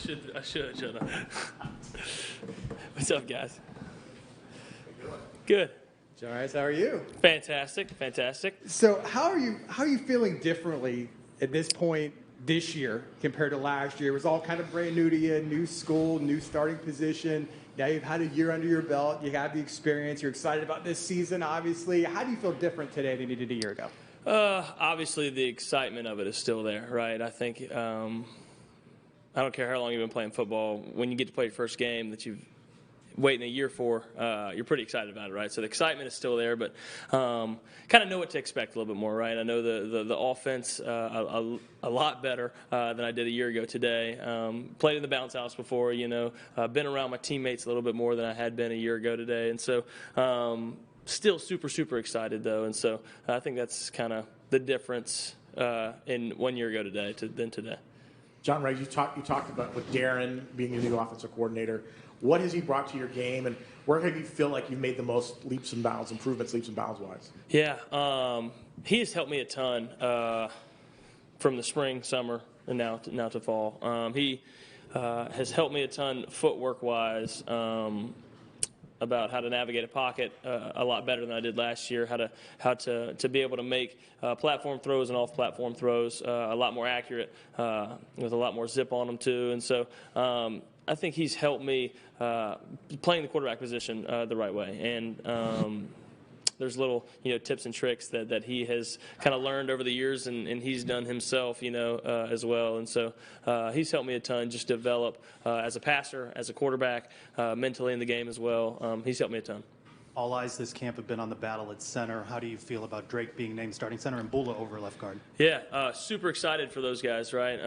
I should, shouldn't I? What's up, guys? Good. John Rhys, how are you? Fantastic. So how are you feeling differently at this point this year compared to last year? It was all kind of brand new to you, new school, new starting position. Now you've had a year under your belt. You have the experience. You're excited about this season, obviously. How do you feel different today than you did a year ago? Obviously, the excitement of it is still there, right? I think I don't care how long you've been playing football. When you get to play your first game that you've waiting a year for, you're pretty excited about it, right? So the excitement is still there, but kind of know what to expect a little bit more, right? I know the offense a lot better than I did a year ago today. Played in the bounce house before, been around my teammates a little bit more than I had been a year ago today, and so still super excited though, and so I think that's kind of the difference in 1 year ago today than today. John Rhys, you talked about with Darren being your new offensive coordinator. What has he brought to your game, and where have you feel like you've made the most leaps and bounds wise? Yeah, he has helped me a ton from the spring, summer, and now to fall. He has helped me a ton footwork-wise about how to navigate a pocket a lot better than I did last year, how to be able to make platform throws and off-platform throws a lot more accurate with a lot more zip on them too. And so I think he's helped me playing the quarterback position the right way. And there's little tips and tricks that he has kind of learned over the years, and he's done himself as well. And so he's helped me a ton just develop as a passer, as a quarterback, mentally in the game as well. He's helped me a ton. All eyes this camp have been on the battle at center. How do you feel about Drake being named starting center and Bula over left guard? Yeah, super excited for those guys, right?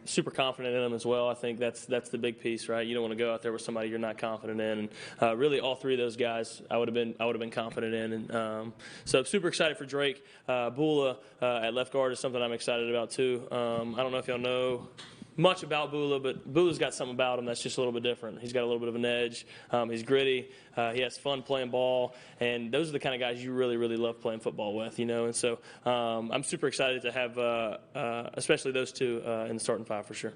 Super confident in them as well. I think that's the big piece, right? You don't want to go out there with somebody you're not confident in, and really all three of those guys I would have been confident in, and so super excited for Drake. Bula at left guard is something I'm excited about too. I don't know if y'all know much about Bula, but Bula's got something about him that's just a little bit different. He's got a little bit of an edge. He's gritty. He has fun playing ball, and those are the kind of guys you really love playing football with, And so I'm super excited to have, especially those two in the starting five for sure.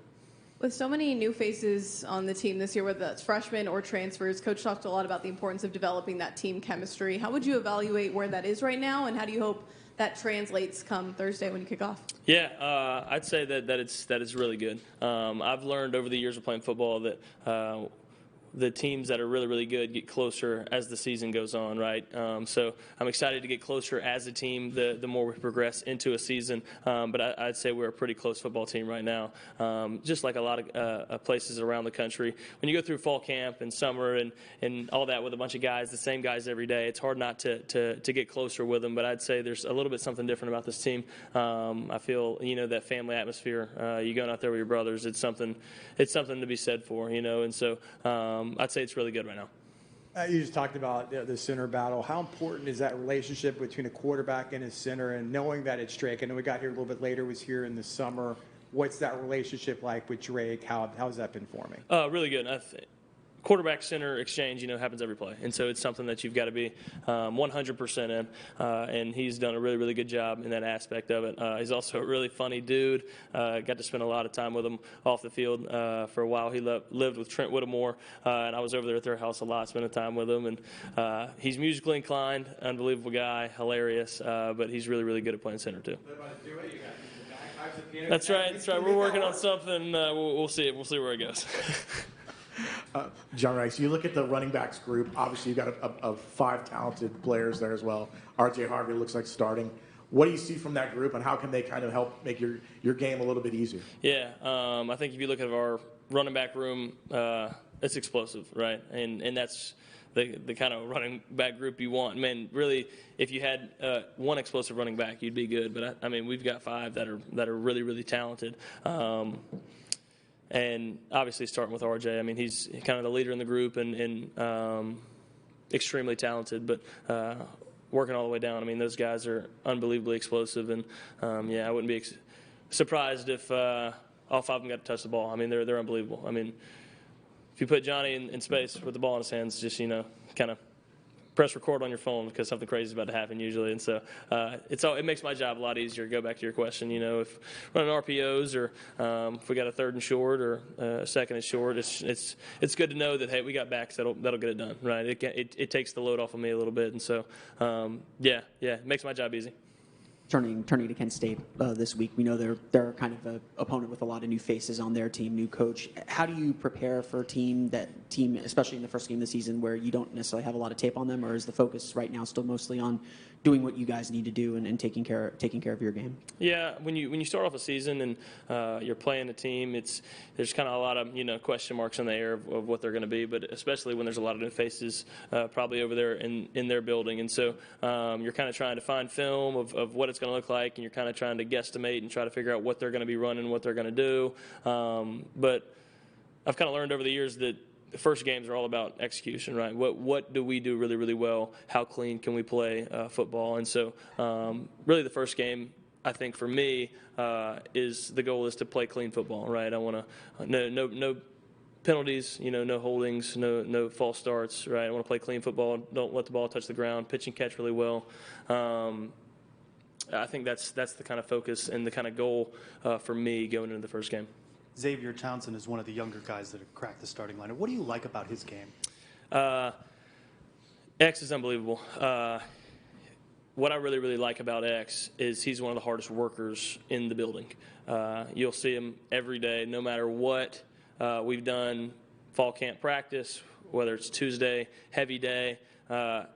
With so many new faces on the team this year, whether that's freshmen or transfers, Coach talked a lot about the importance of developing that team chemistry. How would you evaluate where that is right now, and how do you hope that translates come Thursday when you kick off? Yeah, I'd say that is really good. I've learned over the years of playing football that the teams that are really good get closer as the season goes on, right? So I'm excited to get closer as a team the more we progress into a season. But I'd say we're a pretty close football team right now, just like a lot of places around the country. When you go through fall camp and summer and all that with a bunch of guys, the same guys every day, it's hard not to get closer with them. But I'd say there's a little bit something different about this team. I feel that family atmosphere. You going out there with your brothers, it's something to be said for, and so. I'd say it's really good right now. You just talked about the center battle. How important is that relationship between a quarterback and a center, and knowing that it's Drake? I know we got here a little bit later, was here in the summer. What's that relationship like with Drake? How's that been forming? Really good. Quarterback center exchange, happens every play, and so it's something that you've got to be 100% in. And he's done a really good job in that aspect of it. He's also a really funny dude. Got to spend a lot of time with him off the field for a while. He lived with Trent Whittemore, and I was over there at their house a lot, spending time with him. And he's musically inclined, unbelievable guy, hilarious. But he's really good at playing center too. That's right. We're working on something. We'll see it. We'll see where it goes. John Rhys, you look at the running backs group. Obviously, you've got 5 talented players there as well. R.J. Harvey looks like starting. What do you see from that group, and how can they kind of help make your game a little bit easier? Yeah, I think if you look at our running back room, it's explosive, right? And that's the kind of running back group you want. Man, really, if you had one explosive running back, you'd be good. But I mean, we've got 5 that are really talented. And obviously starting with RJ, I mean, he's kind of the leader in the group and extremely talented, but working all the way down. I mean, those guys are unbelievably explosive, and I wouldn't be surprised if all 5 of them got to touch the ball. I mean, they're unbelievable. I mean, if you put Johnny in space with the ball in his hands, just kind of press record on your phone because something crazy is about to happen usually. And so it makes my job a lot easier. Go back to your question, if running RPOs or if we got a third and short or a second and short, it's good to know that, hey, we got backs that'll get it done, right? It takes the load off of me a little bit. And so, it makes my job easy. Turning to Kent State this week, we know they're kind of an opponent with a lot of new faces on their team, new coach. How do you prepare for a team, especially in the first game of the season, where you don't necessarily have a lot of tape on them, or is the focus right now still mostly on doing what you guys need to do and taking care of your game? Yeah, when you start off a season and you're playing a team, there's kind of a lot of question marks in the air of what they're going to be, but especially when there's a lot of new faces probably over there in their building, and so you're kind of trying to find film of what it's going to look like, and you're kind of trying to guesstimate and try to figure out what they're going to be running, what they're going to do. But I've kind of learned over the years that the first games are all about execution, right? What do we do really, really well? How clean can we play football? And so really the first game, I think for me, the goal is to play clean football, right? I want to no penalties, no holdings, no false starts, right? I want to play clean football. Don't let the ball touch the ground. Pitch and catch really well. I think that's the kind of focus and the kind of goal for me going into the first game. Xavier Townsend is one of the younger guys that have cracked the starting lineup. What do you like about his game? X is unbelievable. What I really, really like about X is he's one of the hardest workers in the building. You'll see him every day, no matter what we've done, fall camp practice, whether it's Tuesday, heavy day,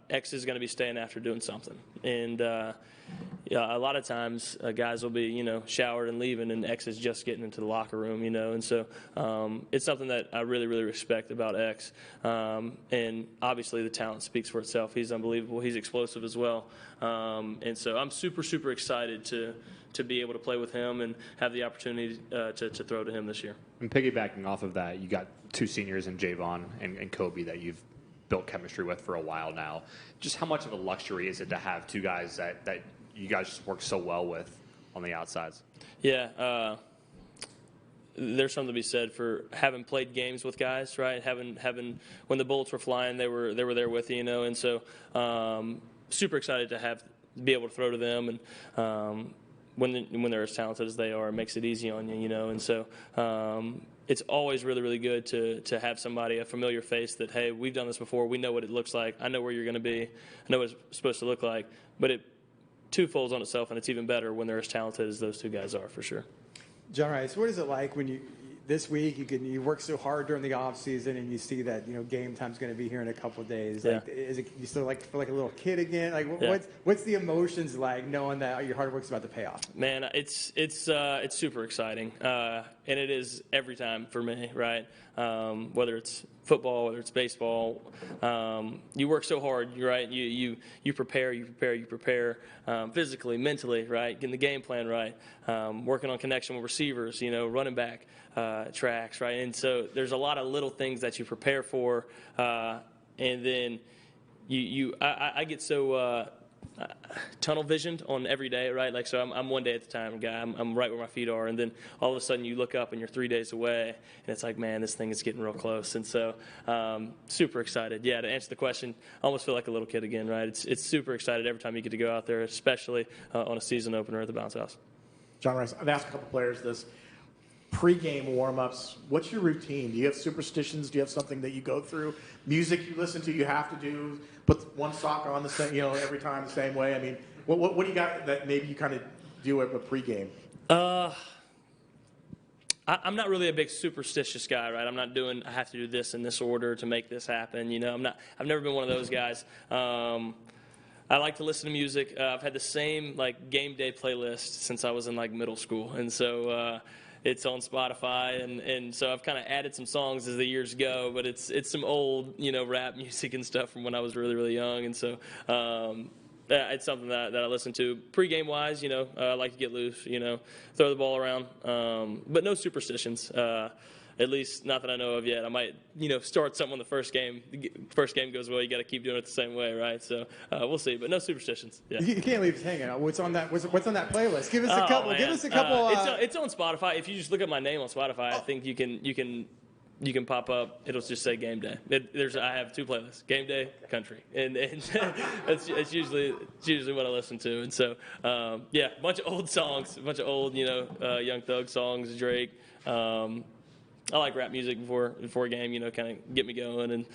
X is going to be staying after doing something. And a lot of times guys will be, showered and leaving, and X is just getting into the locker room, and so it's something that I really, really respect about X. And obviously the talent speaks for itself. He's unbelievable. He's explosive as well. And so I'm super, super excited to be able to play with him and have the opportunity to throw to him this year. And piggybacking off of that, you got two seniors in Javon and Kobe that you've built chemistry with for a while now. Just how much of a luxury is it to have two guys that you guys just work so well with on the outsides? Yeah, there's something to be said for having played games with guys, right? Having when the bullets were flying, they were there with you, and so super excited to be able to throw to them, and when they're as talented as they are, it makes it easy on you, and so. It's always really, really good to have somebody, a familiar face that, hey, we've done this before. We know what it looks like. I know where you're going to be. I know what it's supposed to look like. But it twofolds on itself, and it's even better when they're as talented as those two guys are, for sure. John Rhys, what is it like when this week you work so hard during the off season and you see that game time's going to be here in a couple of days? Yeah. Like, you still feel like a little kid again? Like Yeah. what's the emotions like knowing that your hard work's about to pay off? Man, it's super exciting, and it is every time for me, right? Whether it's football, whether it's baseball, you work so hard, right? You prepare physically, mentally, right? Getting the game plan right, working on connection with receivers, running back, tracks, right? And so there's a lot of little things that you prepare for, and then I get so tunnel visioned on every day, right? Like, so I'm one day at a time guy. I'm right where my feet are, and then all of a sudden you look up and you're 3 days away, and it's like, man, this thing is getting real close. And so super excited. Yeah, to answer the question, I almost feel like a little kid again, right? It's super excited every time you get to go out there, especially on a season opener at the Bounce House. John Rhys, I've asked a couple players this. Pre-game warm-ups, what's your routine? Do you have superstitions? Do you have something that you go through? Music you listen to, you have to do, put one sock on the same, every time the same way? I mean, what do you got that maybe you kind of do at a pre-game? I'm not really a big superstitious guy, right? I'm not I have to do this in this order to make this happen. I've never been one of those guys. I like to listen to music. I've had the same game day playlist since I was in middle school, and so it's on Spotify, and so I've kind of added some songs as the years go, but it's some old rap music and stuff from when I was really, really young, and so it's something that I listen to. Pre-game wise, I like to get loose, throw the ball around, but no superstitions. At least not that I know of yet. I might, start something on the first game. First game goes well, you got to keep doing it the same way, right? So we'll see, but no superstitions. Yeah. You can't leave us hanging. What's on that playlist? Give us a couple. Give us a couple. It's on Spotify. If you just look up my name on Spotify, I think you can you can pop up, it'll just say game day. I have 2 playlists, game day, country, and it's usually what I listen to. And so, a bunch of old songs, a bunch of old, Young Thug songs, Drake. I like rap music before a game, kind of get me going. And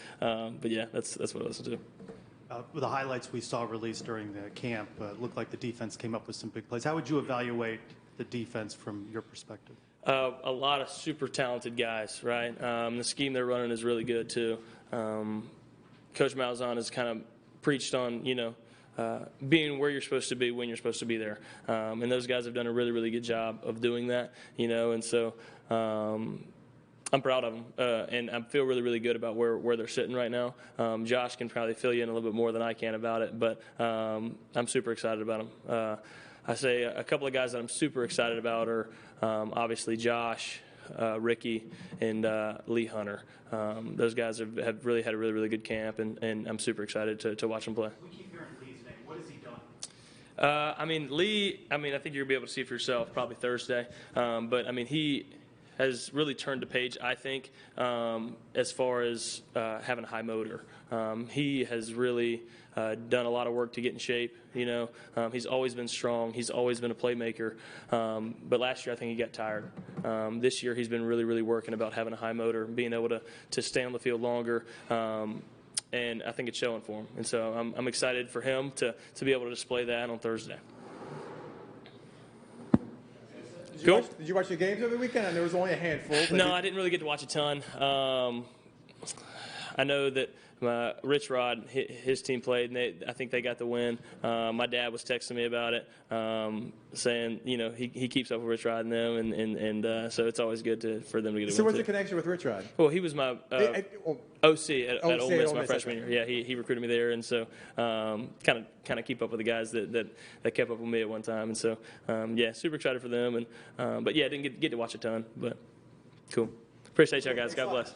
but yeah, that's what I listen to. With the highlights we saw released during the camp, it looked like the defense came up with some big plays. How would you evaluate the defense from your perspective? A lot of super talented guys, right? The scheme they're running is really good too. Coach Malzahn has kind of preached on, being where you're supposed to be when you're supposed to be there, and those guys have done a really, really good job of doing that, and so I'm proud of them, and I feel really, really good about where they're sitting right now. Josh can probably fill you in a little bit more than I can about it, but I'm super excited about them. I say a couple of guys that I'm super excited about are obviously Josh, Ricky, and Lee Hunter. Those guys have really had a really, really good camp, and I'm super excited to watch them play. We keep hearing Lee's name. What has he done? Lee, I think you'll be able to see it for yourself probably Thursday. But, he has really turned the page, I think, as far as having a high motor. He has really done a lot of work to get in shape. He's always been strong. He's always been a playmaker. But last year, I think he got tired. This year, he's been really, really working about having a high motor, being able to stay on the field longer. And I think it's showing for him. And so I'm excited for him to be able to display that on Thursday. Did you watch the games over the weekend? I know there was only a handful. No, I didn't really get to watch a ton. I know that Rich Rod, his team played, and I think they got the win. My dad was texting me about it, saying, he keeps up with Rich Rod and them, and so it's always good for them to get a win. So what's the connection with Rich Rod? Well, he was my OC at Ole Miss my freshman year. Yeah, he recruited me there, and so kind of keep up with the guys that kept up with me at one time, and so super excited for them, and but didn't get to watch a ton, but cool. Appreciate y'all guys. God bless.